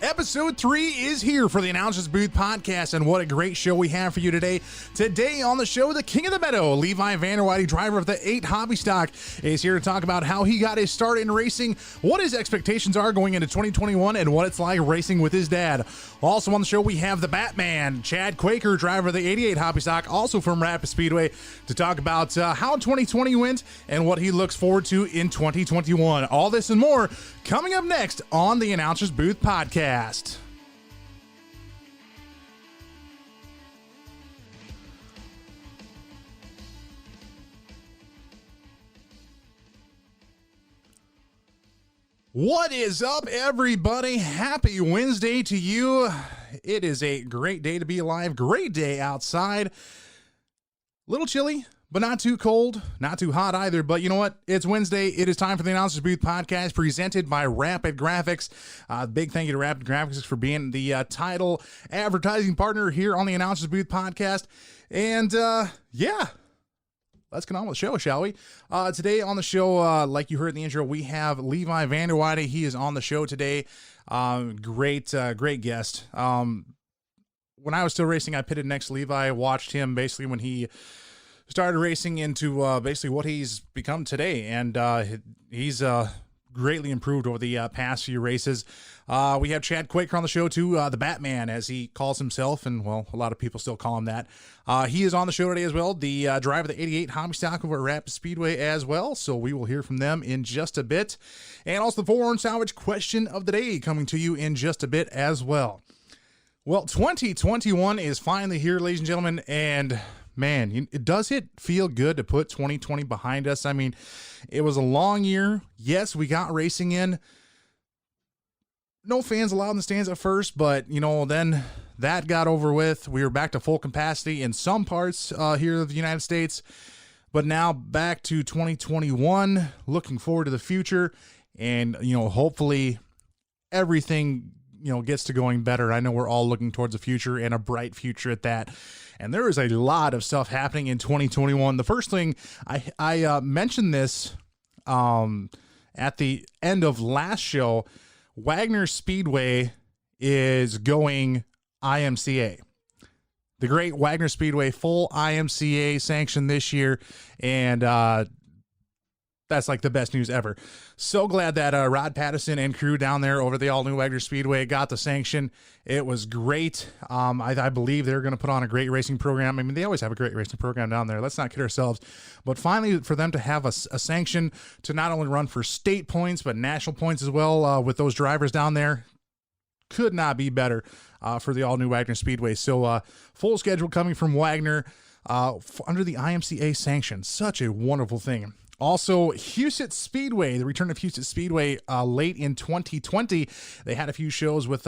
Episode 3 is here for the Announcers Booth podcast, and what a great show we have for you today. Today on the show, the king of the meadow, Levi VanderWeide, driver of the 8 Hobby Stock, is here to talk about how he got his start in racing, what his expectations are going into 2021, and what it's like racing with his dad. Also on the show, we have the Batman Chad Kooiker, driver of the 88 Hobby Stock, also from Rapid Speedway, to talk about how 2020 went and what he looks forward to in 2021. All this and more coming up next on the Announcers Booth podcast. What is up, everybody? Happy Wednesday to you. It is a great day to be alive. Great day outside. Little chilly, but not too cold, not too hot either. But you know what? It's Wednesday. It is time for the Announcers Booth podcast presented by Rapid Graphics. Big thank you to Rapid Graphics for being the title advertising partner here on the Announcers Booth podcast. And yeah, let's get on with the show, shall we? Today on the show, like you heard in the intro, we have Levi VanderWeide. He is on the show today. Great guest. When I was still racing, I pitted next to Levi. I watched him basically when he started racing into basically what he's become today, and he's greatly improved over the past few races. We have Chad Kooiker on the show too, the Batman, as he calls himself, and well, a lot of people still call him that. He is on the show today as well, the driver of the 88 Hobby Stock over at Rapid Speedway as well, so we will hear from them in just a bit. And also the 4-horn salvage question of the day coming to you in just a bit as well. Well, 2021 is finally here, ladies and gentlemen, and man, does it feel good to put 2020 behind us? I mean, it was a long year. Yes, we got racing in. No fans allowed in the stands at first, but, you know, then that got over with. We were back to full capacity in some parts here of the United States, but now back to 2021, looking forward to the future, and, you know, hopefully everything, you know, gets to going better. I know we're all looking towards the future, and a bright future at that. And there is a lot of stuff happening in 2021. The first thing, I mentioned this at the end of last show. Wagner Speedway is going IMCA. The great Wagner Speedway, full IMCA sanction this year, and that's like the best news ever. So glad that Rod Patterson and crew down there over the all-new Wagner Speedway got the sanction. It was great. I believe they're going to put on a great racing program. I mean, they always have a great racing program down there. Let's not kid ourselves. But finally, for them to have a sanction to not only run for state points, but national points as well with those drivers down there, could not be better for the all-new Wagner Speedway. So full schedule coming from Wagner under the IMCA sanction. Such a wonderful thing. Also, Huset's Speedway, the return of Huset's Speedway late in 2020. They had a few shows with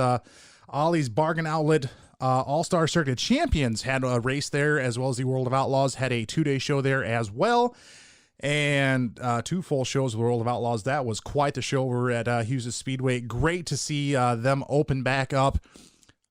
Ollie's Bargain Outlet. All-Star Circuit Champions had a race there, as well as the World of Outlaws had a 2-day show there as well. And 2 full shows with the World of Outlaws. That was quite the show over at Huset's Speedway. Great to see them open back up.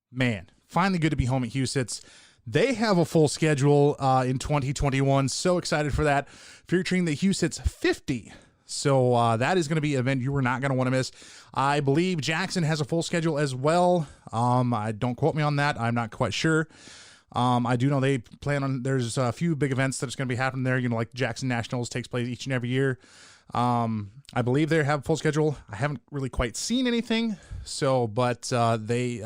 Man, finally good to be home at Huset's. They have a full schedule in 2021. So excited for that. Featuring the Huset's 50. So that is going to be an event you are not going to want to miss. I believe Jackson has a full schedule as well. I don't quote me on that. I'm not quite sure. I do know they plan on, there's a few big events that's going to be happening there. You know, like Jackson Nationals takes place each and every year. I believe they have a full schedule. I haven't really quite seen anything. So, but they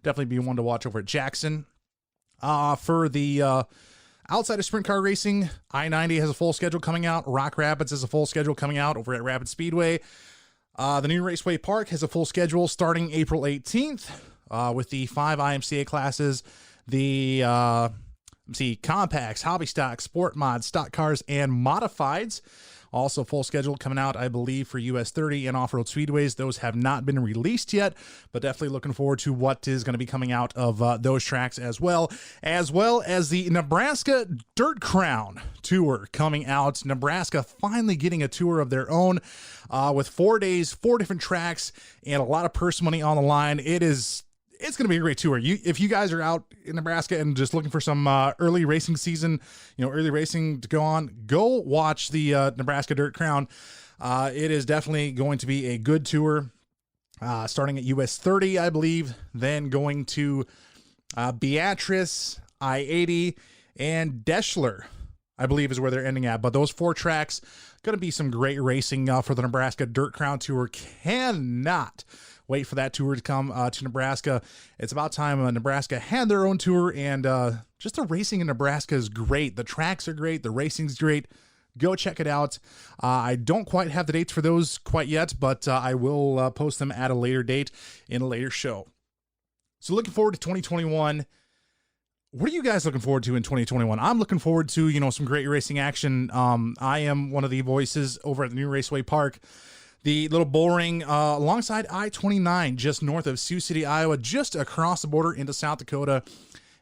definitely be one to watch over at Jackson. For the outside of sprint car racing, I-90 has a full schedule coming out. Rock Rapids has a full schedule coming out over at Rapid Speedway. The new Raceway Park has a full schedule starting April 18th with the 5 IMCA classes, the compacts, hobby stock, sport mods, stock cars, and modifieds. Also full schedule coming out, I believe, for US 30 and off-road speedways. Those have not been released yet, but definitely looking forward to what is going to be coming out of those tracks as well as the Nebraska Dirt Crown Tour coming out. Nebraska finally getting a tour of their own with 4 days, 4 different tracks, and a lot of purse money on the line. It's going to be a great tour. If you guys are out in Nebraska and just looking for some early racing season, early racing to go on, go watch the Nebraska Dirt Crown. It is definitely going to be a good tour. starting at US 30, I believe, then going to Beatrice, I-80, and Deschler, I believe is where they're ending at. But those 4 tracks, going to be some great racing for the Nebraska Dirt Crown Tour. Cannot wait for that tour to come to Nebraska. It's about time Nebraska had their own tour, and just the racing in Nebraska is great. The tracks are great. The racing's great. Go check it out. I don't quite have the dates for those quite yet, but I will post them at a later date in a later show. So looking forward to 2021. What are you guys looking forward to in 2021? I'm looking forward to, some great racing action. I am one of the voices over at the new Raceway Park, the little bull ring alongside I-29, just north of Sioux City, Iowa, just across the border into South Dakota.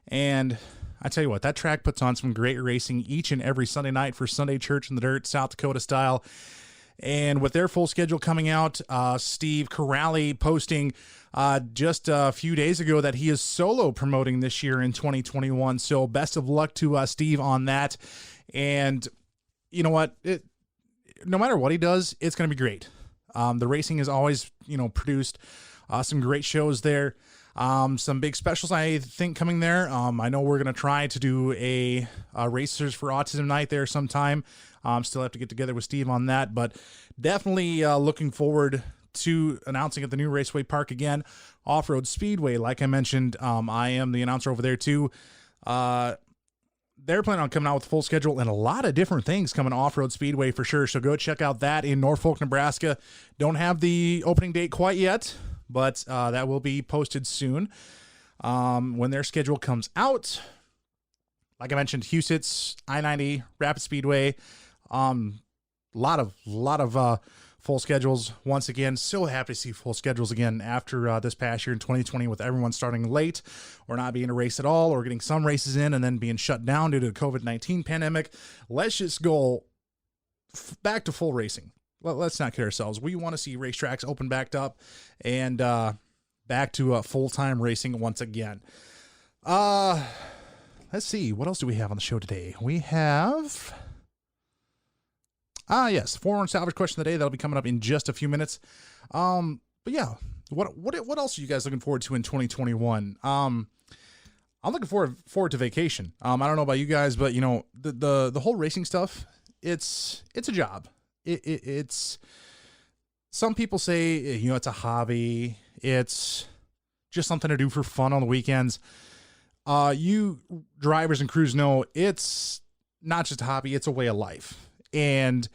And I tell you what, that track puts on some great racing each and every Sunday night for Sunday Church in the Dirt, South Dakota style. And with their full schedule coming out, Steve Corrali posting just a few days ago that he is solo promoting this year in 2021. So best of luck to Steve on that. And you know what? No matter what he does, it's going to be great. The racing is always, produced some great shows there. Some big specials, I think, coming there. I know we're going to try to do a Racers for Autism night there sometime. Still have to get together with Steve on that, but definitely looking forward to announcing at the new Raceway Park again. Off-Road Speedway, like I mentioned, I am the announcer over there too. They're planning on coming out with a full schedule and a lot of different things coming to Off-Road Speedway for sure. So go check out that in Norfolk, Nebraska. Don't have the opening date quite yet, but that will be posted soon when their schedule comes out. Like I mentioned, Huset's, I-90, Rapid Speedway, lot of full schedules. Once again, so happy to see full schedules again after this past year in 2020 with everyone starting late or not being a race at all or getting some races in and then being shut down due to the COVID-19 pandemic. Let's just go back to full racing. Well, let's not kid ourselves. We want to see racetracks open back up and back to full-time racing once again. Let's see. What else do we have on the show today? We have... yes, 4-1 salvage question of the day. That'll be coming up in just a few minutes. But yeah, what else are you guys looking forward to in 2021? I'm looking forward to vacation. I don't know about you guys, but the whole racing stuff, it's a job. It's some people say, it's a hobby. It's just something to do for fun on the weekends. You drivers and crews know it's not just a hobby, it's a way of life. And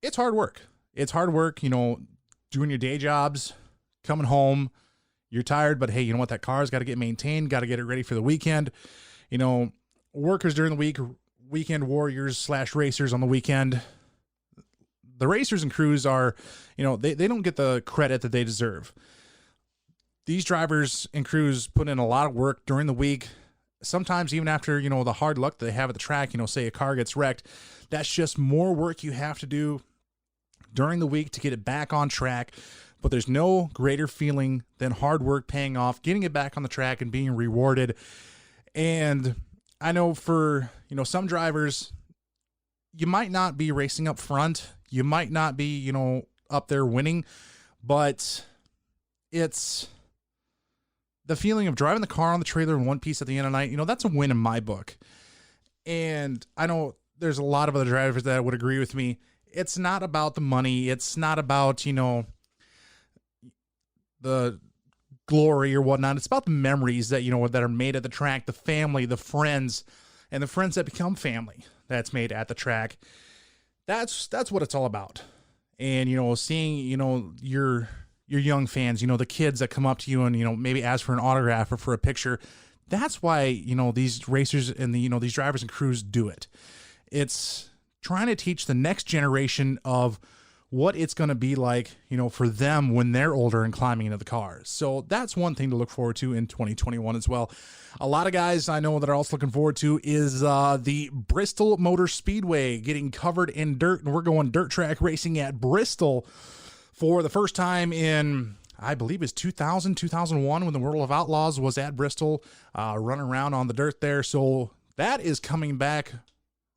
it's hard work. It's hard work, doing your day jobs, coming home, you're tired, but hey, you know what? That car's got to get maintained, got to get it ready for the weekend. Workers during the week, weekend warriors / racers on the weekend. The racers and crews are, they don't get the credit that they deserve. These drivers and crews put in a lot of work during the week. Sometimes even after, the hard luck that they have at the track, say a car gets wrecked, that's just more work you have to do during the week to get it back on track. But there's no greater feeling than hard work paying off, getting it back on the track and being rewarded. And I know for, some drivers, you might not be racing up front. You might not be, up there winning, but it's the feeling of driving the car on the trailer in one piece at the end of the night. That's a win in my book. And I know there's a lot of other drivers that would agree with me. It's not about the money. It's not about, the glory or whatnot. It's about the memories that, that are made at the track, the family, the friends, and the friends that become family that's made at the track. That's what it's all about. And, seeing, your young fans, the kids that come up to you and, maybe ask for an autograph or for a picture. That's why, these racers and these drivers and crews do it. It's trying to teach the next generation of what it's going to be like, for them when they're older and climbing into the cars. So that's one thing to look forward to in 2021 as well. A lot of guys I know that are also looking forward to is the Bristol Motor Speedway getting covered in dirt, and we're going dirt track racing at Bristol for the first time in, I believe it's 2001 when the World of Outlaws was at Bristol, running around on the dirt there. So that is coming back,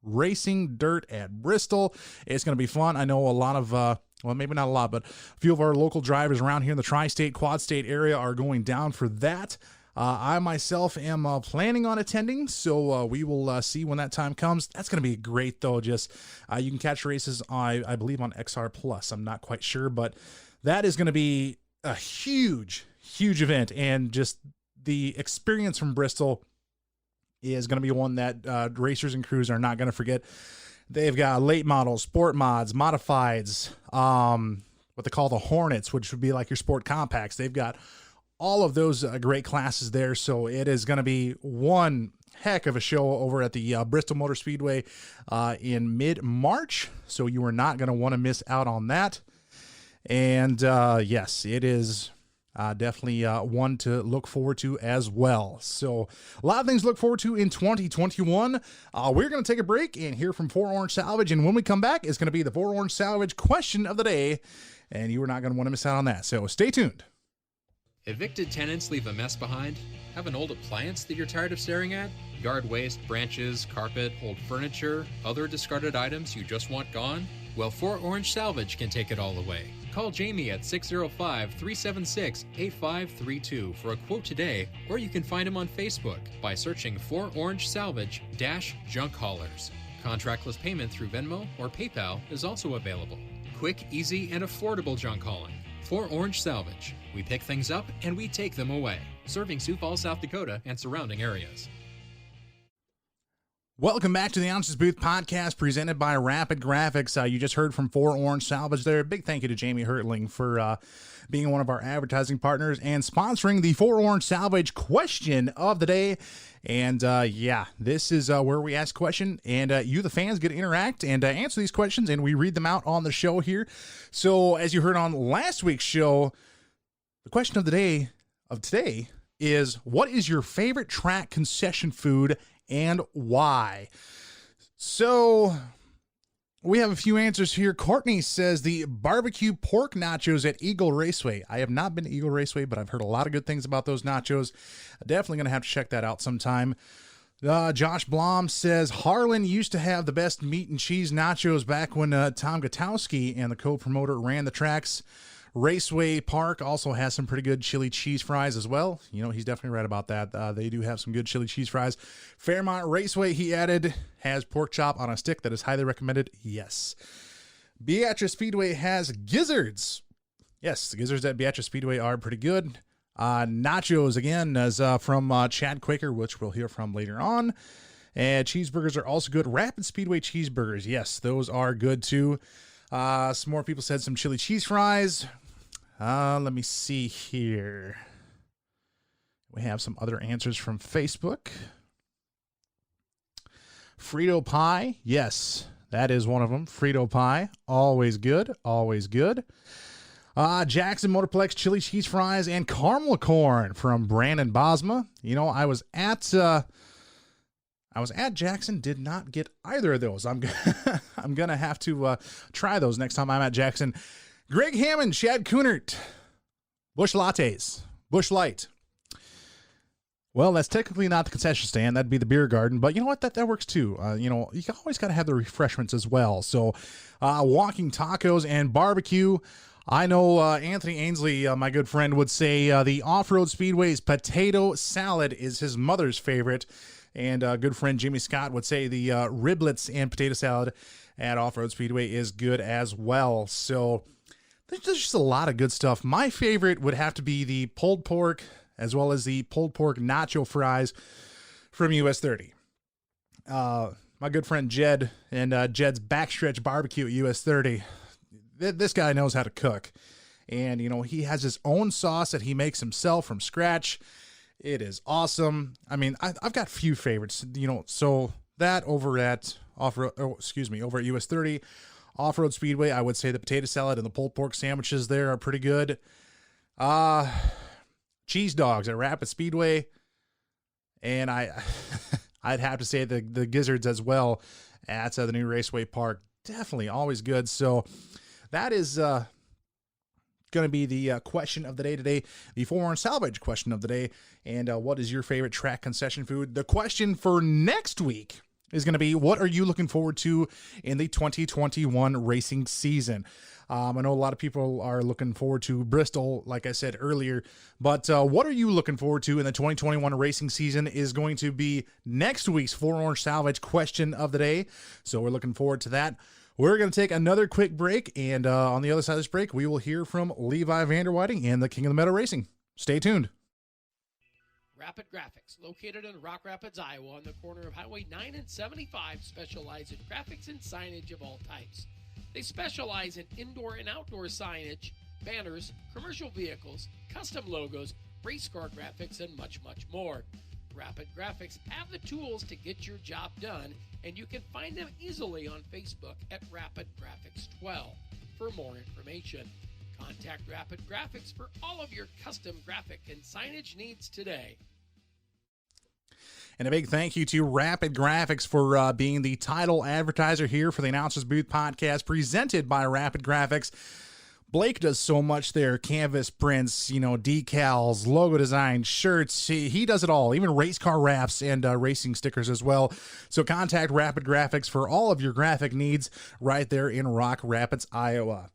racing dirt at Bristol. It's going to be fun. I know a lot of well, maybe not a lot, but a few of our local drivers around here in the tri-state, quad-state area are going down for that. I myself am planning on attending, so we will see when that time comes. That's going to be great, though. Just you can catch races, I believe, on XR Plus. I'm not quite sure, but that is going to be a huge, huge event, and just the experience from Bristol is going to be one that racers and crews are not going to forget. They've got late models, sport mods, modifieds, what they call the Hornets, which would be like your sport compacts. They've got all of those great classes there. So it is going to be one heck of a show over at the Bristol Motor Speedway in mid-March. So you are not going to want to miss out on that. And yes, it is definitely one to look forward to as well. So a lot of things to look forward to in 2021. We're going to take a break and hear from 4 Orange Salvage. And when we come back, it's going to be the 4 Orange Salvage question of the day. And you are not going to want to miss out on that. So stay tuned. Evicted tenants leave a mess behind? Have an old appliance that you're tired of staring at? Yard waste, branches, carpet, old furniture, other discarded items you just want gone? Well, 4 Orange Salvage can take it all away. Call Jamie at 605-376-8532 for a quote today, or you can find him on Facebook by searching 4 Orange Salvage-Junk Haulers. Contractless payment through Venmo or PayPal is also available. Quick, easy, and affordable junk hauling. 4 Orange Salvage. We pick things up and we take them away. Serving Sioux Falls, South Dakota and surrounding areas. Welcome back to the Ounces Booth podcast presented by Rapid Graphics. You just heard from 4 Orange Salvage there. Big thank you to Jamie Hertling for being one of our advertising partners and sponsoring the 4 Orange Salvage question of the day. And yeah, this is where we ask a question, and you, the fans, get to interact and answer these questions, and we read them out on the show here. So as you heard on last week's show, the question of the day of today is, what is your favorite track concession food and why? So we have a few answers here. Courtney says the barbecue pork nachos at Eagle Raceway. I have not been to Eagle Raceway, but I've heard a lot of good things about those nachos. Definitely going to have to check that out sometime. Josh Blom says Harlan used to have the best meat and cheese nachos back when Tom Gutowski and the co-promoter ran the tracks. Raceway Park also has some pretty good chili cheese fries as well. You know, he's definitely right about that. They do have some good chili cheese fries. Fairmont Raceway, he added, has pork chop on a stick that is highly recommended. Yes. Beatrice Speedway has gizzards. Yes, the gizzards at Beatrice Speedway are pretty good. Nachos, again, is from Chad Kooiker, which we'll hear from later on. And cheeseburgers are also good. Rapid Speedway cheeseburgers, yes, those are good too. Some more people said some chili cheese fries. Let me see here. We have some other answers from Facebook. Frito pie. Yes, that is one of them. Frito pie. Always good. Always good. Jackson Motorplex chili cheese fries and caramel corn from Brandon Bosma. You know, I was at Jackson, did not get either of those. I'm gonna have to try those next time I'm at Jackson. Greg Hammond, Chad Kooiker, Busch Lattes, Busch Light. Well, that's technically not the concession stand. That'd be the beer garden. But you know what? That works too. You know, you always got to have the refreshments as well. So walking tacos and barbecue. I know Anthony Ainsley, my good friend, would say the Off-Road Speedway's potato salad is his mother's favorite. And good friend Jimmy Scott would say the riblets and potato salad at Off-Road Speedway is good as well. So there's just a lot of good stuff. My favorite would have to be the pulled pork as well as the pulled pork nacho fries from US 30. My good friend Jed and Jed's Backstretch Barbecue at US 30. This guy knows how to cook. And, you know, he has his own sauce that he makes himself from scratch. It is awesome. I mean, I've got few favorites, you know, so that over at over at US 30, Off-Road Speedway, I would say the potato salad and the pulled pork sandwiches there are pretty good. Cheese dogs at Rapid Speedway, and I'd have to say the gizzards as well at the new Raceway Park. Definitely always good. So that is going to be the question of the day today, the 4 Orange Salvage question of the day. And what is your favorite track concession food? The question for next week is going to be, what are you looking forward to in the 2021 racing season? I know a lot of people are looking forward to Bristol, like I said earlier, but what are you looking forward to in the 2021 racing season is going to be next week's 4 Orange Salvage question of the day. So we're looking forward to that. We're going to take another quick break, and on the other side of this break, we will hear from Levi VanderWeide and the King of the Meadow Racing. Stay tuned. Rapid Graphics, located in Rock Rapids, Iowa, on the corner of Highway 9 and 75, specialize in graphics and signage of all types. They specialize in indoor and outdoor signage, banners, commercial vehicles, custom logos, race car graphics, and much, much more. Rapid Graphics have the tools to get your job done, and you can find them easily on Facebook at Rapid Graphics 12. For more information, contact Rapid Graphics for all of your custom graphic and signage needs today. And a big thank you to Rapid Graphics for being the title advertiser here for the Announcers Booth podcast presented by Rapid Graphics. Blake does so much there. Canvas prints, decals, logo design, shirts. He does it all, even race car wraps and racing stickers as well. So contact Rapid Graphics for all of your graphic needs right there in Rock Rapids, Iowa.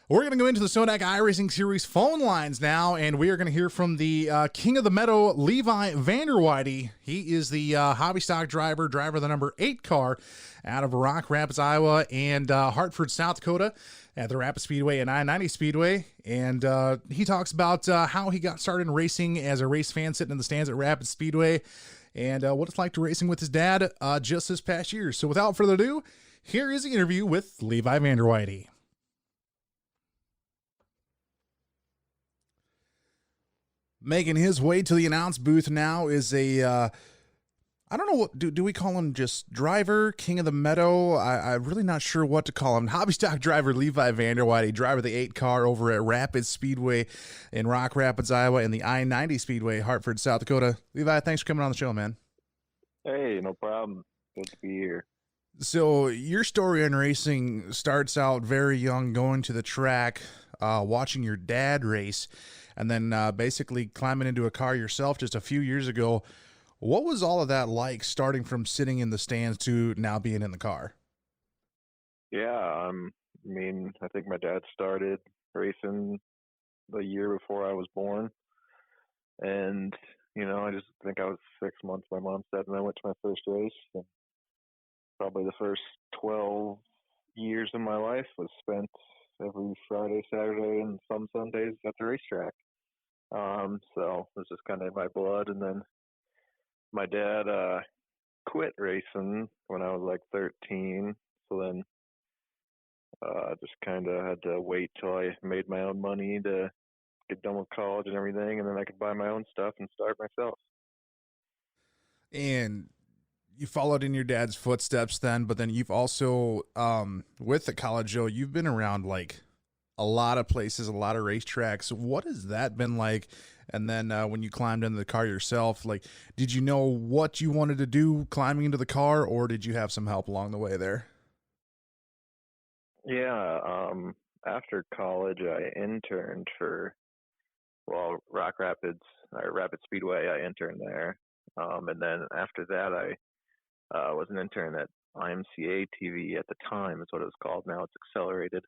We're going to go into the Sodak iRacing Series phone lines now, and we are going to hear from the King of the Meadow, Levi VanderWeide. He is the hobby stock driver of the number 8 car out of Rock Rapids, Iowa, and Hartford, South Dakota at the Rapid Speedway and I-90 Speedway. And he talks about how he got started in racing as a race fan sitting in the stands at Rapid Speedway and what it's like to racing with his dad just this past year. So without further ado, here is the interview with Levi VanderWeide. Making his way to the announce booth now is a, I don't know, what do we call him, just driver, King of the Meadow? I'm really not sure what to call him. Hobby stock driver Levi VanderWeide, driver of the 8 car over at Rapid Speedway in Rock Rapids, Iowa, and the I-90 Speedway, Hartford, South Dakota. Levi, thanks for coming on the show, man. Hey, no problem. Good to be here. So your story in racing starts out very young, going to the track, watching your dad race, and then basically climbing into a car yourself just a few years ago. What was all of that like, starting from sitting in the stands to now being in the car? Yeah, I think my dad started racing the year before I was born. And, I just think I was 6 months, my mom said, and I went to my first race. And probably the first 12 years of my life was spent every Friday, Saturday, and some Sundays at the racetrack. So it was just kind of in my blood. And then my dad quit racing when I was like 13. So then I just kind of had to wait till I made my own money to get done with college and everything, and then I could buy my own stuff and start myself. And you followed in your dad's footsteps then, but then you've also, with the College Joe, you've been around like a lot of places, a lot of racetracks. What has that been like? And then when you climbed into the car yourself, like, did you know what you wanted to do climbing into the car, or did you have some help along the way there? Yeah, after college, I interned for, Rock Rapids, or Rapid Speedway. I interned there. And then after that, I was an intern at IMCA TV at the time, is what it was called. Now it's Accelerated.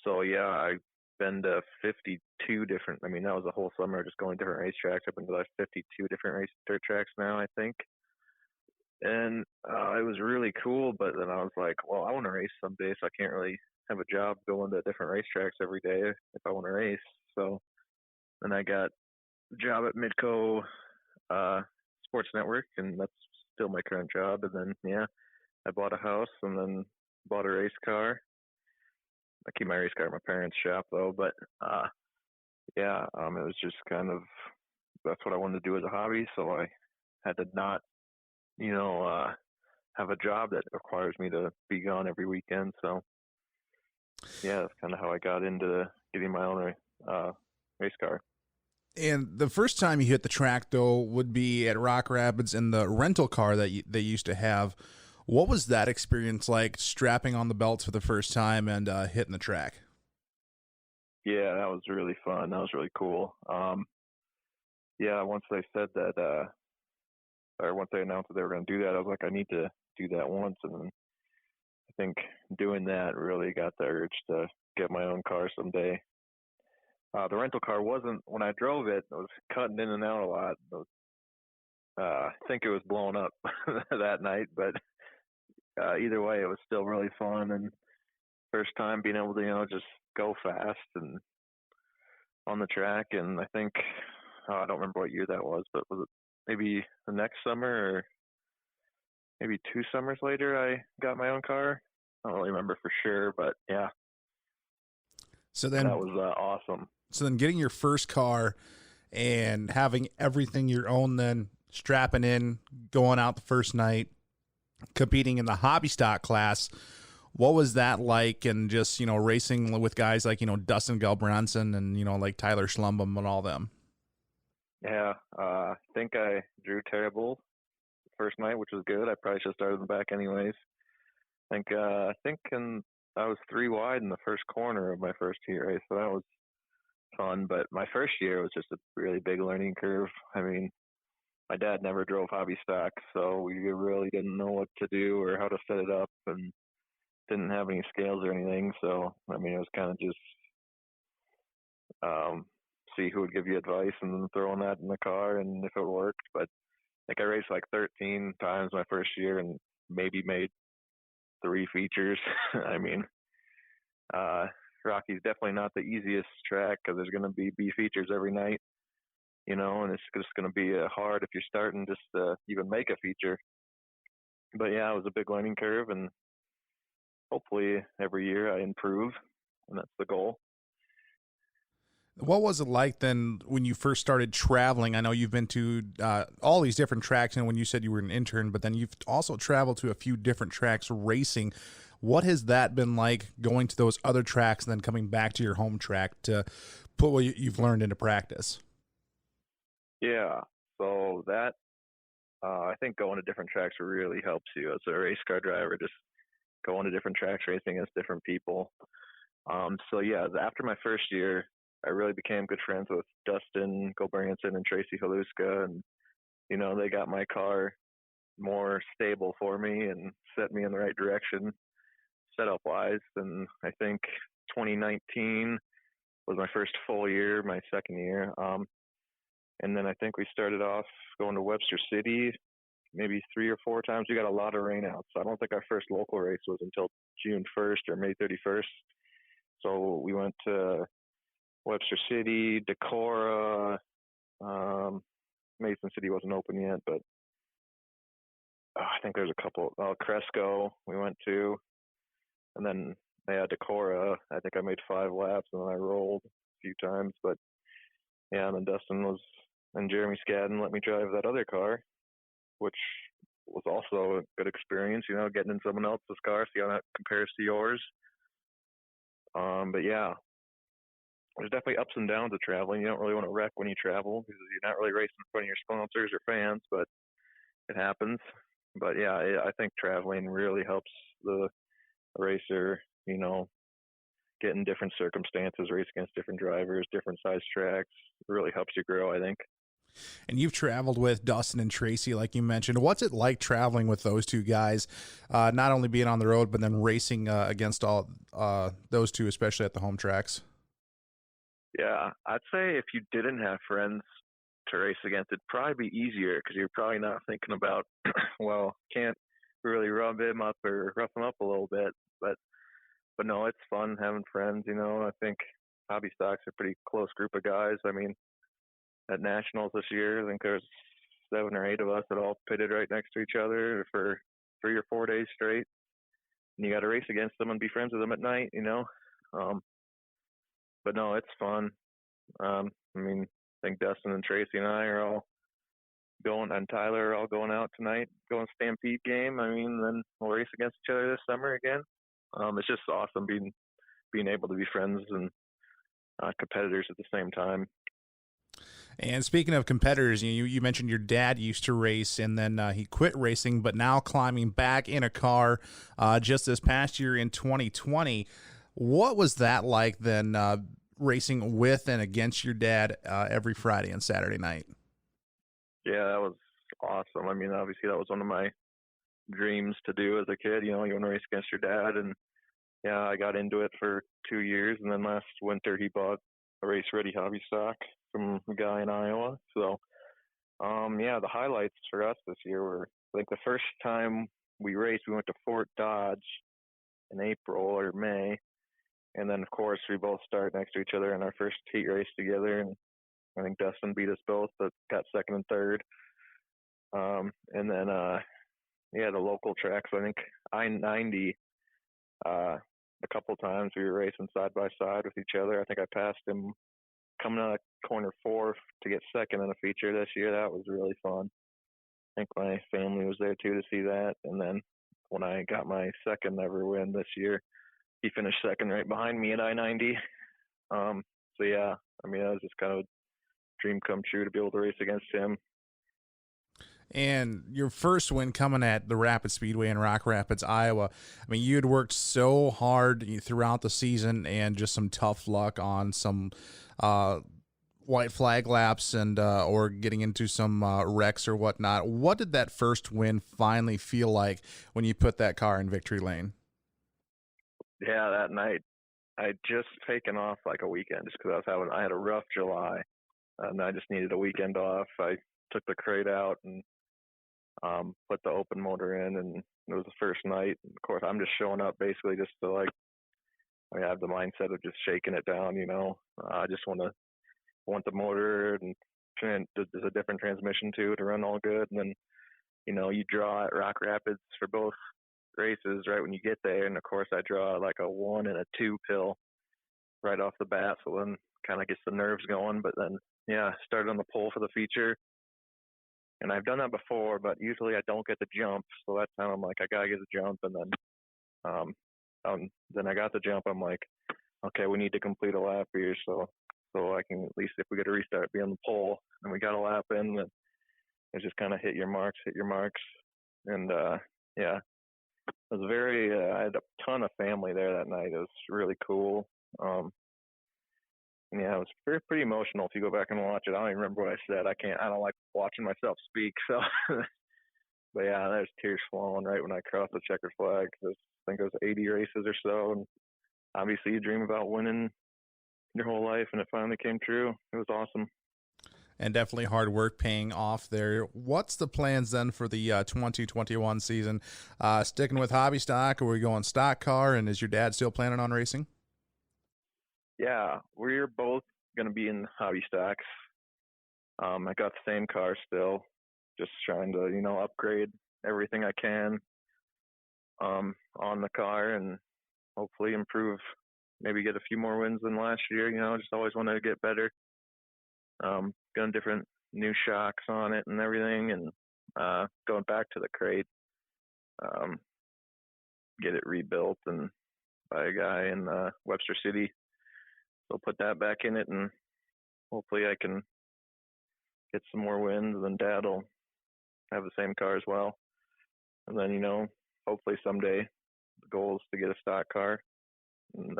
So yeah, I've been to 52 different, that was a whole summer just going to different racetracks. I've been to like 52 different dirt tracks now, I think. And it was really cool, but then I was like, well, I want to race someday, so I can't really have a job going to different racetracks every day if I want to race. So then I got a job at Midco Sports Network, and that's still my current job. And then, yeah, I bought a house and then bought a race car. I keep my race car at my parents' shop, though. But, it was just kind of, that's what I wanted to do as a hobby. So I had to not, have a job that requires me to be gone every weekend. So, yeah, that's kind of how I got into getting my own race car. And the first time you hit the track, though, would be at Rock Rapids in the rental car that they used to have. What was that experience like, strapping on the belts for the first time and hitting the track? Yeah, that was really fun. That was really cool. Once they said that or once they announced that they were going to do that, I was like, I need to do that once. And then I think doing that really got the urge to get my own car someday. The rental car wasn't, when I drove it, it was cutting in and out a lot. I think it was blowing up that night, but either way, it was still really fun. And first time being able to, just go fast and on the track. And I think, I don't remember what year that was, but was it maybe the next summer or maybe 2 summers later I got my own car? I don't really remember for sure, but yeah. So then that was awesome. So then getting your first car and having everything your own, then strapping in, going out the first night, competing in the hobby stock class. What was that like? And just, racing with guys like, Dustin Gelbranson and, like Tyler Schlumbum and all them. Yeah. I think I drew terrible the first night, which was good. I probably should have started in the back anyways. I think I was 3 wide in the first corner of my first heat race. So that was fun. But my first year was just a really big learning curve. I mean, my dad never drove hobby stock, so we really didn't know what to do or how to set it up, and didn't have any scales or anything. So, I mean, it was kind of just see who would give you advice and then throwing that in the car and if it worked. But I think I raced like 13 times my first year and maybe made 3 features. I mean, Rocky's definitely not the easiest track because there's going to be B features every night, and it's just going to be hard if you're starting just to even make a feature. But yeah, it was a big learning curve, and hopefully every year I improve, and that's the goal. What was it like then when you first started traveling? I know you've been to all these different tracks, and when you said you were an intern, but then you've also traveled to a few different tracks racing. What has that been like, going to those other tracks and then coming back to your home track to put what you've learned into practice? Yeah, so that I think going to different tracks really helps you as a race car driver, just going to different tracks, racing against different people. So yeah, after my first year, I really became good friends with Dustin Gilbranson and Tracy Haluska, and they got my car more stable for me and set me in the right direction setup wise. And I think 2019 was my first full year, my second year. And then I think we started off going to Webster City maybe 3 or 4 times. We got a lot of rainouts. I don't think our first local race was until June 1st or May 31st. So we went to Webster City, Decorah, Mason City wasn't open yet, but I think there's a couple. Cresco we went to, and then Decorah. I think I made 5 laps, and then I rolled a few times. But yeah, and then Dustin and Jeremy Skadden let me drive that other car, which was also a good experience. Getting in someone else's car, see how that compares to yours. But yeah, there's definitely ups and downs of traveling. You don't really want to wreck when you travel because you're not really racing in front of your sponsors or fans, but it happens. But yeah, I think traveling really helps the racer, get in different circumstances, race against different drivers, different size tracks. It really helps you grow, I think. And you've traveled with Dustin and Tracy, like you mentioned. What's it like traveling with those two guys, not only being on the road, but then racing against all those two, especially at the home tracks? Yeah, I'd say if you didn't have friends to race against, it'd probably be easier because you're probably not thinking about, can't really rub him up or rough him up a little bit. But no, it's fun having friends. I think hobby stock's a pretty close group of guys. I mean, at Nationals this year, I think there's 7 or 8 of us that all pitted right next to each other for 3 or 4 days straight. And you got to race against them and be friends with them at night, But no, it's fun. I think Dustin and Tracy and I are all going, and Tyler are all going out tonight, going Stampede game. Then we'll race against each other this summer again. It's just awesome being able to be friends and competitors at the same time. And speaking of competitors, you mentioned your dad used to race, and then he quit racing, but now climbing back in a car just this past year in 2020. What was that like then, racing with and against your dad every Friday and Saturday night? Yeah, that was awesome. I mean, obviously that was one of my dreams to do as a kid. You want to race against your dad, and yeah, I got into it for 2 years, and then last winter he bought a race-ready hobby stock from a guy in Iowa. So, yeah, the highlights for us this year were, I think the first time we raced, we went to Fort Dodge in April or May, and then of course we both started next to each other in our first heat race together, and I think Dustin beat us both, but got second and third. And then, yeah, the local tracks, I think I-90, a couple times we were racing side by side with each other. I think I passed him coming out of corner 4 to get second in a feature this year. That was really fun. I think my family was there too to see that. And then when I got my second ever win this year, he finished second right behind me at I-90. So yeah, I mean, that was just kind of a dream come true to be able to race against him. And your first win coming at the Rapid Speedway in Rock Rapids, Iowa. I mean, you had worked so hard throughout the season and just some tough luck on some white flag laps and or getting into some wrecks or whatnot. What did that first win finally feel like when you put that car in victory lane? Yeah, that night I'd just taken off like a weekend just because I had a rough July, and I just needed a weekend off. I took the crate out and put the open motor in, and it was the first night. Of course, I'm just showing up basically just to I have the mindset of just shaking it down. I just want the motor, and there's a different transmission to run all good. And then, you draw at Rock Rapids for both races right when you get there. And of course, I draw like a 1 and a 2 pill right off the bat, so then kind of gets the nerves going. But then, yeah, started on the pole for the feature. And I've done that before, but usually I don't get the jump. So that time I'm like, I gotta get the jump. And then I got the jump. I'm like, okay, we need to complete a lap here, so I can at least, if we get a restart, be on the pole. And we got a lap in, and it's just kind of hit your marks. And yeah, it was I had a ton of family there that night. It was really cool. And yeah, it was pretty emotional if you go back and watch it. I don't even remember what I said. I don't like watching myself speak. So, but yeah, there's tears flowing right when I crossed the checkered flag. I think it was 80 races or so. And obviously you dream about winning your whole life, and it finally came true. It was awesome. And definitely hard work paying off there. What's the plans then for the 2021 season? Sticking with hobby stock, or are we going stock car? And is your dad still planning on racing? Yeah, we're both going to be in hobby stocks. I got the same car still, just trying to, upgrade everything I can on the car, and hopefully improve, maybe get a few more wins than last year. Just always want to get better. Got different new shocks on it and everything, and going back to the crate, get it rebuilt and by a guy in Webster City. So put that back in it, and hopefully I can get some more wins, and then Dad will have the same car as well. And then, hopefully someday the goal is to get a stock car. And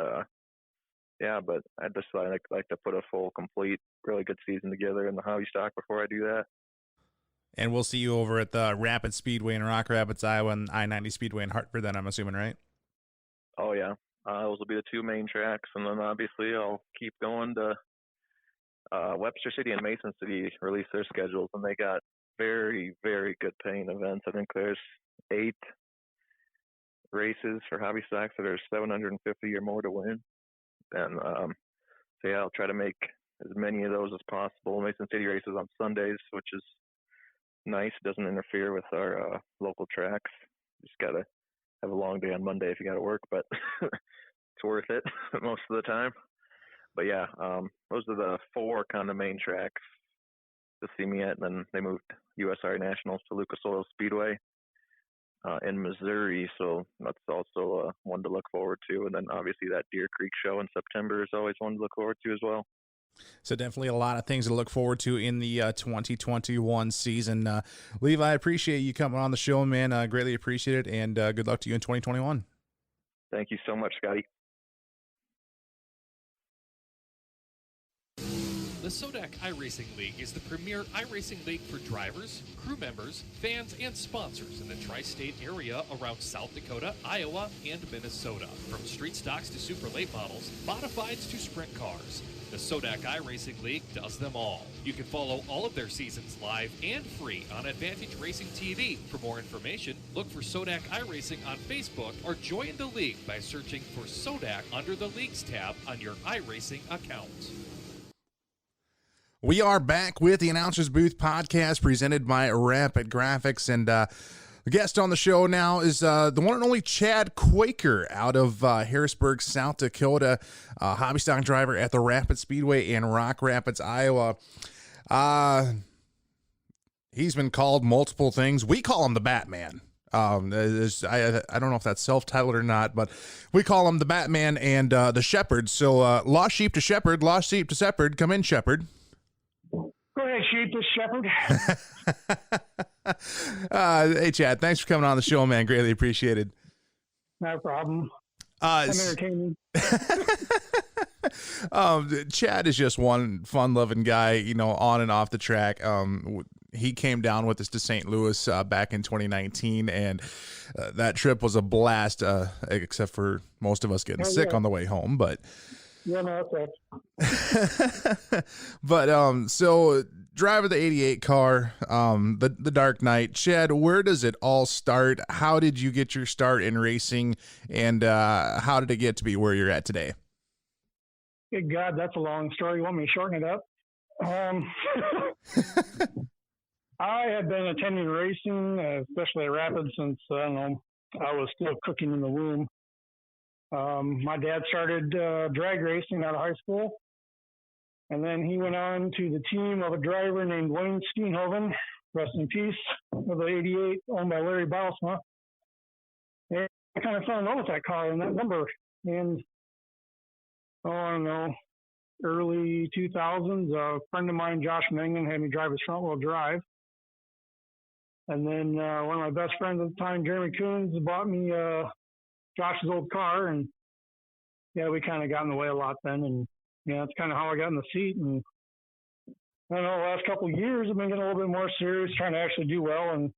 yeah, but I just like to put a full, complete, really good season together in the hobby stock before I do that. And we'll see you over at the Rapid Speedway in Rock Rapids, Iowa, and I-90 Speedway in Hartford then, I'm assuming, right? Oh, yeah. Those will be the two main tracks, and then obviously I'll keep going to Webster City and Mason City release their schedules, and they got very, very good paying events. I think there's 8 races for hobby stocks that are $750 or more to win. And so yeah, I'll try to make as many of those as possible. Mason City races on Sundays, which is nice. It doesn't interfere with our local tracks. Just gotta have a long day on Monday if you gotta work, but it's worth it most of the time. But yeah, those are the 4 kind of main tracks to see me at. And then they moved USRA Nationals to Lucas Oil Speedway in Missouri, so that's also one to look forward to. And then obviously that Deer Creek show in September is always one to look forward to as well. So definitely a lot of things to look forward to in the 2021 season. Levi, I appreciate you coming on the show, man. Greatly appreciate it, and good luck to you in 2021. Thank you so much, Scotty. The Sodak iRacing League is the premier iRacing league for drivers, crew members, fans, and sponsors in the tri-state area around South Dakota, Iowa, and Minnesota. From street stocks to super late models, modifieds to sprint cars, the Sodak iRacing League does them all. You can follow all of their seasons live and free on Advantage Racing TV. For more information, look for Sodak iRacing on Facebook or join the league by searching for Sodak under the Leagues tab on your iRacing account. We are back with the Announcers Booth podcast presented by Rapid Graphics, and the guest on the show now is the one and only Chad Kooiker out of Harrisburg, South Dakota, hobby stock driver at the Rapid Speedway in Rock Rapids, Iowa. He's been called multiple things. We call him the Batman. I don't know if that's self-titled or not, but we call him the Batman and the Shepherd. So lost sheep to shepherd, lost sheep to shepherd. Come in, Shepherd. Go ahead, shoot this Shepherd. Hey, Chad, thanks for coming on the show, man. Greatly appreciated. No problem. I'm entertaining. Chad is just one fun-loving guy, on and off the track. He came down with us to St. Louis back in 2019, and that trip was a blast, except for most of us getting sick on the way home, but... Yeah, no, but so driver the 88 car, the Dark Knight. Chad, where does it all start? How did you get your start in racing, and how did it get to be where you're at today? Good God, that's a long story. You want me to shorten it up? I had been attending racing, especially at Rapids, since I was still cooking in the womb. My dad started drag racing out of high school, and then he went on to the team of a driver named Wayne Steenhoven, rest in peace, with the 88 owned by Larry Bausma. And I kind of fell in love with that car and that number. And, I don't know, early 2000s, a friend of mine, Josh Mangan, had me drive his front-wheel drive. And then one of my best friends at the time, Jeremy Coons, bought me Josh's old car, and we kind of got in the way a lot then, and that's kind of how I got in the seat. And I don't know, the last couple of years I've been getting a little bit more serious, trying to actually do well, and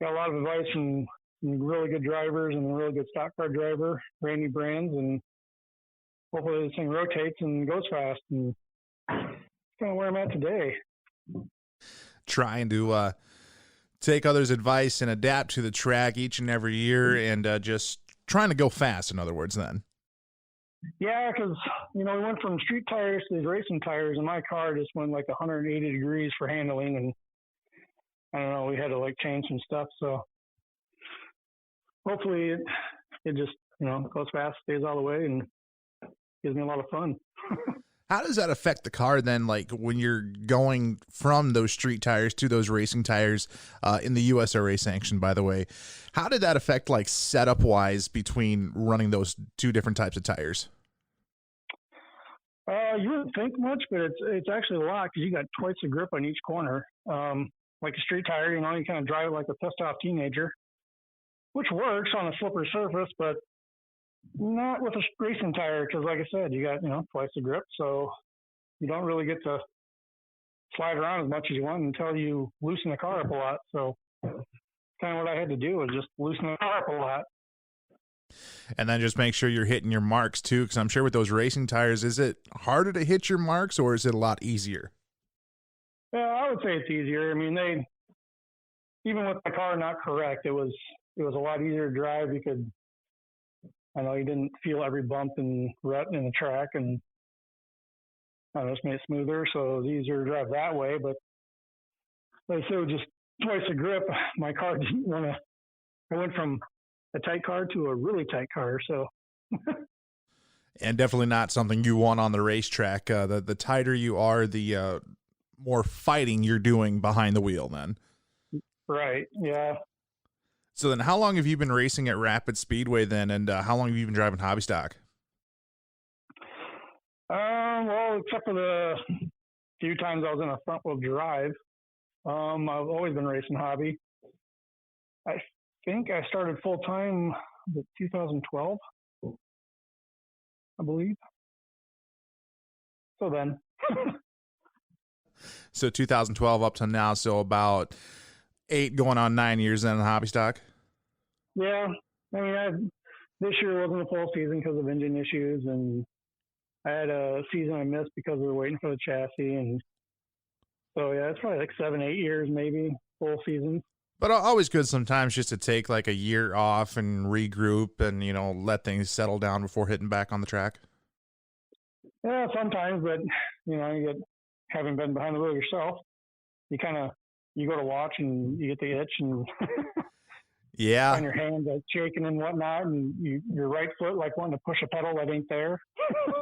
got a lot of advice from really good drivers and a really good stock car driver, Randy Brands, and hopefully this thing rotates and goes fast, and that's kind of where I'm at today. Trying to take others' advice and adapt to the track each and every year, and just trying to go fast, in other words, then. Yeah, because, we went from street tires to these racing tires, and my car just went like 180 degrees for handling, and I don't know, we had to change some stuff, so hopefully it just, goes fast, stays all the way, and gives me a lot of fun. How does that affect the car then, when you're going from those street tires to those racing tires in the USRA sanction, by the way? How did that affect, setup-wise between running those two different types of tires? You wouldn't think much, but it's actually a lot because you got twice the grip on each corner. Like a street tire, you kind of drive like a pissed-off teenager, which works on a slippery surface, but not with a racing tire, because like I said, you got, twice the grip, so you don't really get to slide around as much as you want until you loosen the car up a lot. So kind of what I had to do was just loosen the car up a lot. And then just make sure you're hitting your marks too, because I'm sure with those racing tires, is it harder to hit your marks or is it a lot easier? Yeah, I would say it's easier. I mean, even with the car not correct, it was a lot easier to drive. You didn't feel every bump and rut in the track, and just made it smoother, so it was easier to drive that way. But like I said, with just twice the grip, my car didn't want to. I went from a tight car to a really tight car, so. And definitely not something you want on the racetrack. The tighter you are, the more fighting you're doing behind the wheel then. Right, yeah. So then how long have you been racing at Rapid Speedway then, and how long have you been driving hobby stock? Well, except for the few times I was in a front-wheel drive, I've always been racing hobby. I think I started full-time in 2012, I believe. So then. So 2012 up to now, so about 8 going on 9 years then in the hobby stock. Yeah, I mean, this year wasn't a full season because of engine issues, and I had a season I missed because we were waiting for the chassis, and so yeah, it's probably like 7, 8 years maybe full season. But always good sometimes just to take like a year off and regroup and, you know, let things settle down before hitting back on the track. Yeah, sometimes, but you know, having been behind the wheel yourself, you go to watch and you get the itch and yeah, on your hand like shaking and whatnot, and your right foot like wanting to push a pedal that ain't there.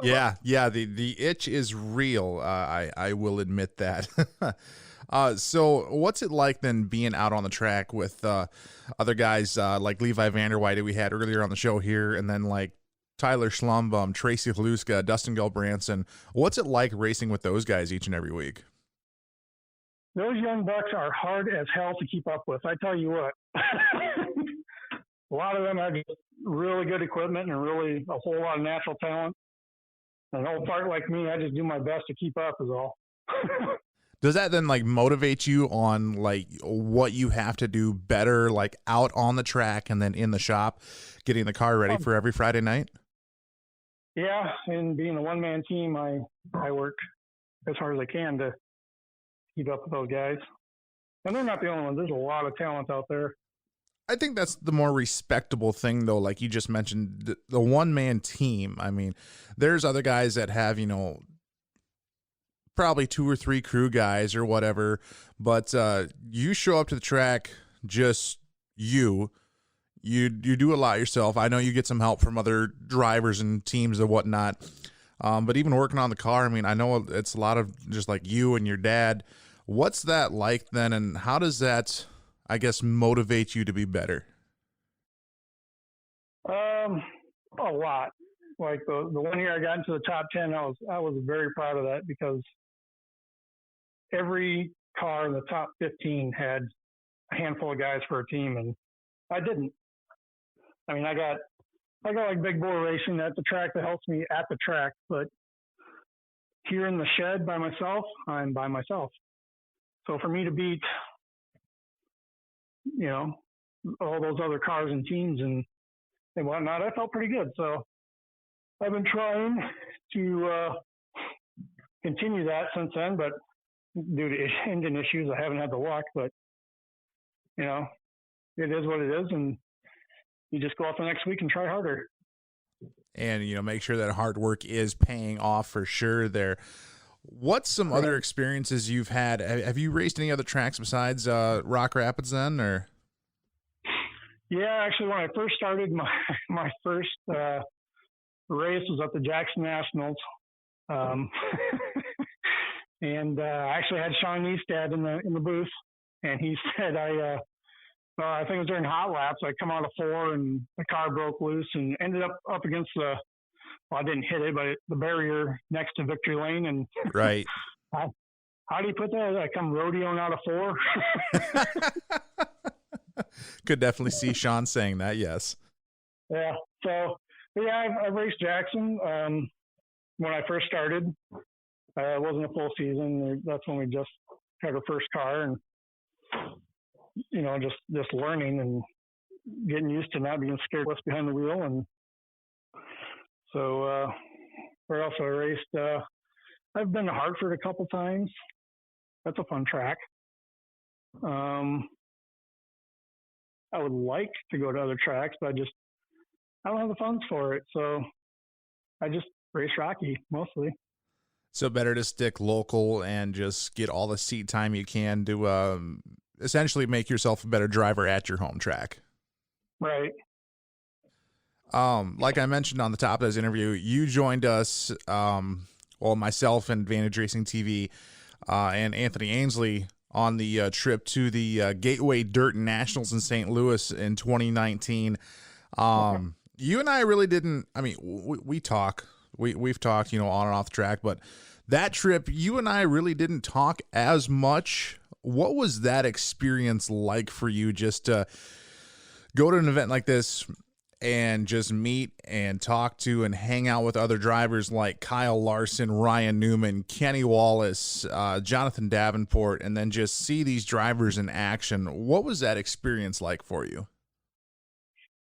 yeah. The itch is real. I will admit that. So what's it like then being out on the track with other guys like Levi VanderWeide we had earlier on the show here, and then like Tyler Schlumbum, Tracy Haluska, Dustin Gilbranson? What's it like racing with those guys each and every week? Those young bucks are hard as hell to keep up with. I tell you what. A lot of them have just really good equipment and really a whole lot of natural talent. An old fart like me, I just do my best to keep up is all. Does that then like motivate you on like what you have to do better, like out on the track and then in the shop, getting the car ready for every Friday night? Yeah, and being a one-man team, I work as hard as I can to keep up with those guys. And they're not the only ones. There's a lot of talent out there. I think that's the more respectable thing, though. Like you just mentioned, the one-man team. I mean, there's other guys that have, you know, probably 2 or 3 crew guys or whatever, but you show up to the track, just you do a lot yourself. I know you get some help from other drivers and teams and whatnot, but even working on the car, I mean, I know it's a lot of just like you and your dad. What's that like then, and how does that, I guess, motivate you to be better? A lot. Like the 1 year I got into the top 10, I was very proud of that because every car in the top 15 had a handful of guys for a team, and I didn't. I mean, I got like big boy racing at the track that helps me at the track, but here in the shed by myself, I'm by myself. So for me to beat, you know, all those other cars and teams and whatnot, I felt pretty good. So I've been trying to continue that since then, but due to engine issues, I haven't had the luck. But, you know, it is what it is, and you just go off the next week and try harder. And, you know, make sure that hard work is paying off for sure there. What's some other experiences you've had? Have you raced any other tracks besides Rock Rapids then, or? Yeah, actually, when I first started, my first race was at the Jackson Nationals. And I actually had Sean Neestad in the booth, and he said I think it was during hot laps. I come out of 4 and the car broke loose and ended up against I didn't hit it, but the barrier next to Victory Lane. And right. How do you put that? I come rodeoing out of 4. Could definitely see Sean saying that. Yes. Yeah. So yeah, I've raced Jackson. When I first started, it wasn't a full season. That's when we just had our first car, and you know, just learning and getting used to not being scared what's behind the wheel. And so where else I raced? I've been to Hartford a couple times. That's a fun track. I would like to go to other tracks, but I don't have the funds for it. So I just race Rocky mostly. So better to stick local and just get all the seat time you can to essentially make yourself a better driver at your home track. Right. Like I mentioned on the top of this interview, you joined us, myself and Vantage Racing TV and Anthony Ainsley on the trip to the Gateway Dirt Nationals in St. Louis in 2019. You and I really didn't, I mean, we talk. We've talked, you know, on and off the track, but that trip, you and I really didn't talk as much. What was that experience like for you, just to go to an event like this and just meet and talk to and hang out with other drivers like Kyle Larson, Ryan Newman, Kenny Wallace, Jonathan Davenport, and then just see these drivers in action. What was that experience like for you?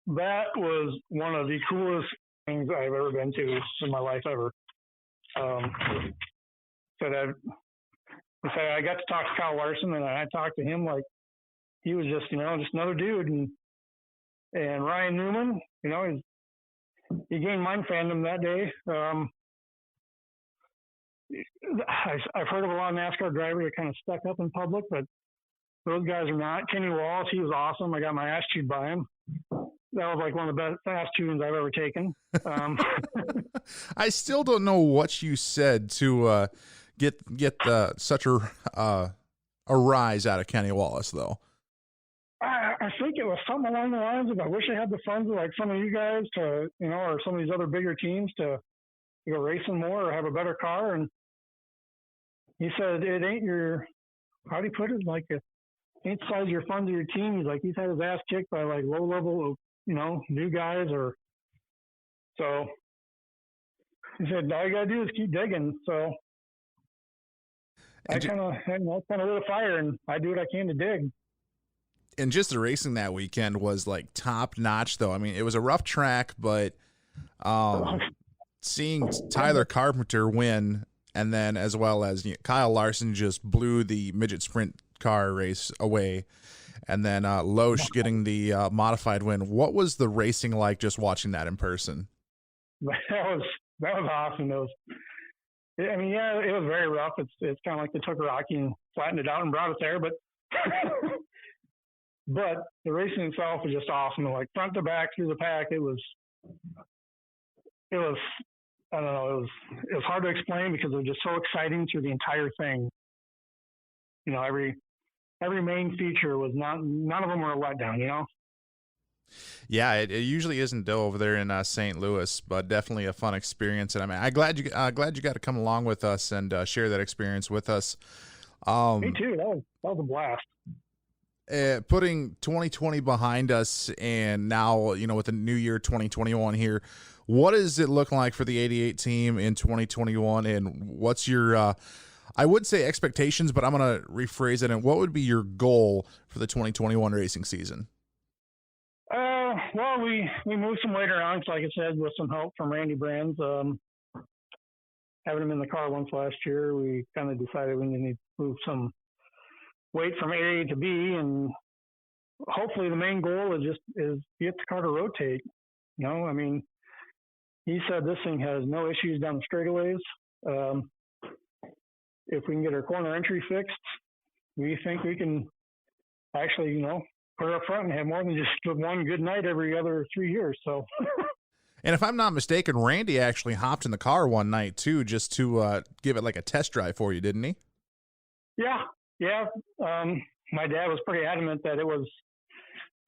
That was one of the coolest things I've ever been to in my life ever. I got to talk to Kyle Larson, and I talked to him like he was just another dude. And Ryan Newman, he gained my fandom that day. I've heard of a lot of NASCAR drivers that kind of stuck up in public, but those guys are not. Kenny Wallace, he was awesome. I got my ass chewed by him. That was like one of the best fast tunings I've ever taken. I still don't know what you said to get such a rise out of Kenny Wallace, though. I think it was something along the lines of, I wish I had the funds of like some of you guys to, or some of these other bigger teams to go racing more or have a better car. And he said, it ain't your, how do you put it? Like, it ain't the size of your funds of your team. He's like, he's had his ass kicked by like low level, new guys so he said, all you got to do is keep digging. So I kind of lit a fire, and I do what I can to dig. And just the racing that weekend was like top notch, though. I mean, it was a rough track, but seeing Tyler Carpenter win, and then as well as Kyle Larson just blew the midget sprint car race away, and then Loesch getting the modified win. What was the racing like just watching that in person? That was awesome. It was very rough. It's kind of like they took Rocky and flattened it out and brought it there, but but the racing itself was just awesome. Like front to back through the pack, it was I don't know, it was hard to explain because it was just so exciting through the entire thing. Every main feature was none of them were a letdown, Yeah, it usually isn't though over there in St. Louis, but definitely a fun experience. And I'm glad you got to come along with us and share that experience with us. Me too. That was a blast. Putting 2020 behind us, and now with the new year 2021 here, what does it look like for the 88 team in 2021? And what's your I would say expectations, but I'm going to rephrase it. And what would be your goal for the 2021 racing season? Well, we moved some weight around, like I said, with some help from Randy Brands. Having him in the car once last year, we kind of decided we need to move some weight from A to B, and hopefully the main goal is get the car to rotate. I mean, he said this thing has no issues down the straightaways. If we can get our corner entry fixed, we think we can actually, put her up front and have more than just one good night every other 3 years. So, and if I'm not mistaken, Randy actually hopped in the car one night too, just to give it like a test drive for you, didn't he? Yeah. My dad was pretty adamant that it was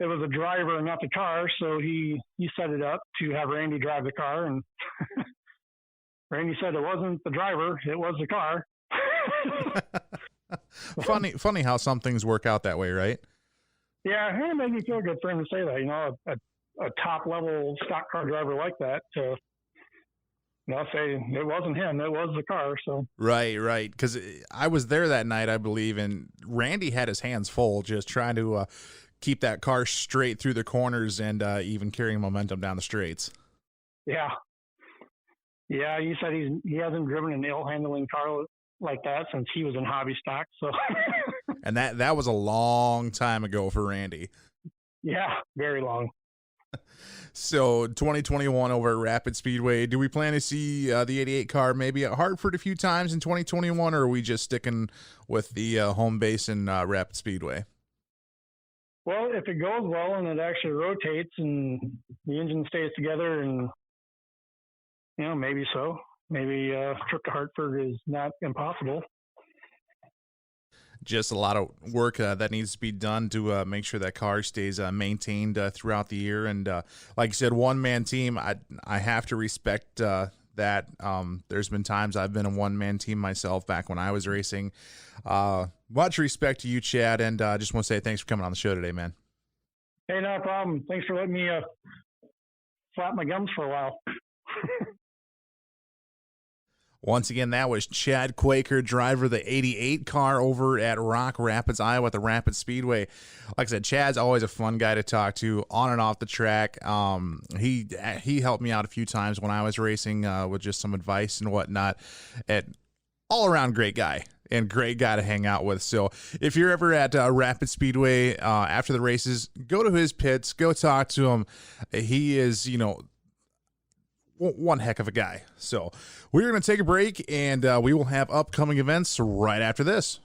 a driver and not the car, so he set it up to have Randy drive the car, and Randy said it wasn't the driver, it was the car. Funny how some things work out that way, right? Yeah, it made me feel good for him to say that. A top level stock car driver like that to say it wasn't him, it was the car. So right, because I was there that night, I believe, and Randy had his hands full just trying to keep that car straight through the corners and even carrying momentum down the straights. Yeah, he said he hasn't driven an ill handling car like that since he was in hobby stock. So, and that was a long time ago for Randy. Yeah, very long. So 2021 over at Rapid Speedway, do we plan to see the 88 car maybe at Hartford a few times in 2021, or are we just sticking with the home base in Rapid Speedway? Well, if it goes well and it actually rotates and the engine stays together, and maybe so. Maybe a trip to Hartford is not impossible. Just a lot of work that needs to be done to make sure that car stays maintained throughout the year. And like you said, one-man team, I have to respect that. There's been times I've been a one-man team myself back when I was racing. Much respect to you, Chad, and just want to say thanks for coming on the show today, man. Hey, no problem. Thanks for letting me flap my gums for a while. Once again, that was Chad Kooiker, driver of the 88 car over at Rock Rapids, Iowa at the Rapid Speedway. Like I said, Chad's always a fun guy to talk to on and off the track. He helped me out a few times when I was racing with just some advice and whatnot. All around great guy and great guy to hang out with. So if you're ever at Rapid Speedway after the races, go to his pits, go talk to him. He is, one heck of a guy. So we're going to take a break, and we will have upcoming events right after this.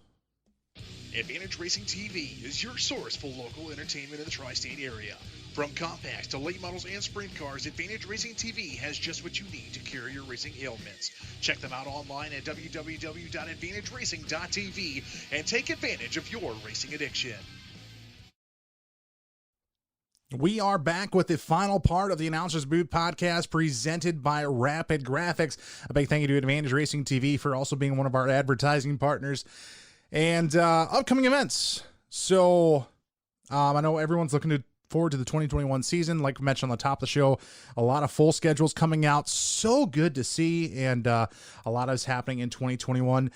Advantage Racing TV is your source for local entertainment in the tri-state area. From compacts to late models and sprint cars, Advantage Racing TV has just what you need to cure your racing ailments. Check them out online at www.advantageracing.tv and take advantage of your racing addiction. We are back with the final part of the Announcers Booth podcast presented by Rapid Graphics. A big thank you to Advantage Racing TV for also being one of our advertising partners and upcoming events. So I know everyone's looking forward to the 2021 season. Like we mentioned on the top of the show, a lot of full schedules coming out. So good to see, and a lot is happening in 2021.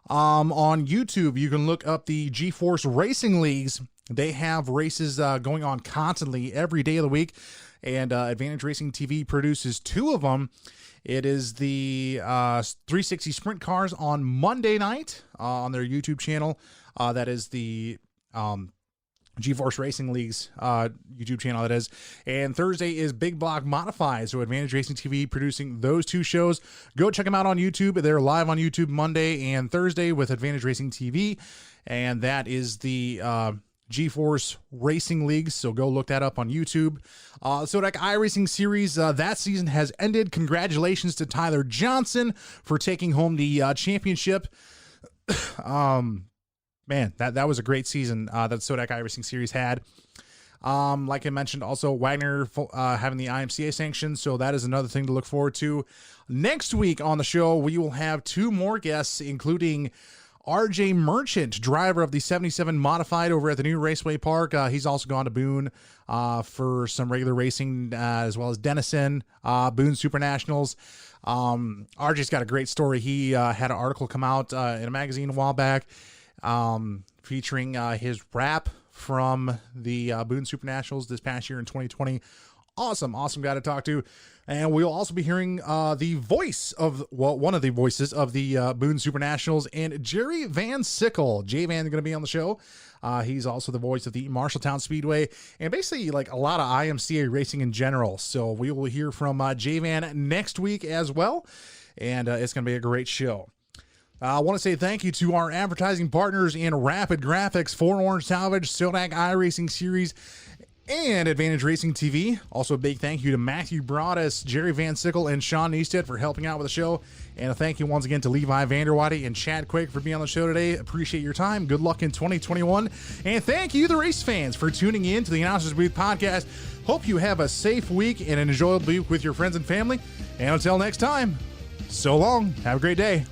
On YouTube, you can look up the G-Force Racing Leagues. They have races going on constantly every day of the week, and Advantage Racing TV produces 2 of them. It is the 360 Sprint Cars on Monday night on their YouTube channel. That is the G-Force Racing League's YouTube channel, that is. And Thursday is Big Block Modified. So Advantage Racing TV producing those 2 shows. Go check them out on YouTube. They're live on YouTube Monday and Thursday with Advantage Racing TV. And that is the G-Force Racing League. So go look that up on YouTube. Sodak iRacing Series, that season has ended. Congratulations to Tyler Johnson for taking home the championship. Man, that was a great season that Sodak iRacing Series had. Like I mentioned, also Wagner having the IMCA sanction, so that is another thing to look forward to. Next week on the show, we will have 2 more guests, including RJ Merchant, driver of the 77 Modified over at the new Raceway Park. He's also gone to Boone for some regular racing, as well as Denison, Boone Super Nationals. RJ's got a great story. He had an article come out in a magazine a while back, featuring his rap from the Boone Super Nationals this past year in 2020. Awesome guy to talk to. And we'll also be hearing the voice of, one of the voices of the Boone Super Nationals, and Jerry Van Sickle. J-Van is going to be on the show. He's also the voice of the Marshalltown Speedway and basically like a lot of IMCA racing in general. So we will hear from J-Van next week as well. And it's going to be a great show. I want to say thank you to our advertising partners in Rapid Graphics, 4 Orange Salvage, Sodak iRacing Series, and Advantage Racing TV. Also a big thank you to Matthew Broadus, Jerry Van Sickle, and Sean Neisted for helping out with the show. And a thank you once again to Levi VanderWeide and Chad Kooiker for being on the show today. Appreciate your time. Good luck in 2021. And thank you, the race fans, for tuning in to the Announcers Booth podcast. Hope you have a safe week and an enjoyable week with your friends and family. And until next time, so long. Have a great day.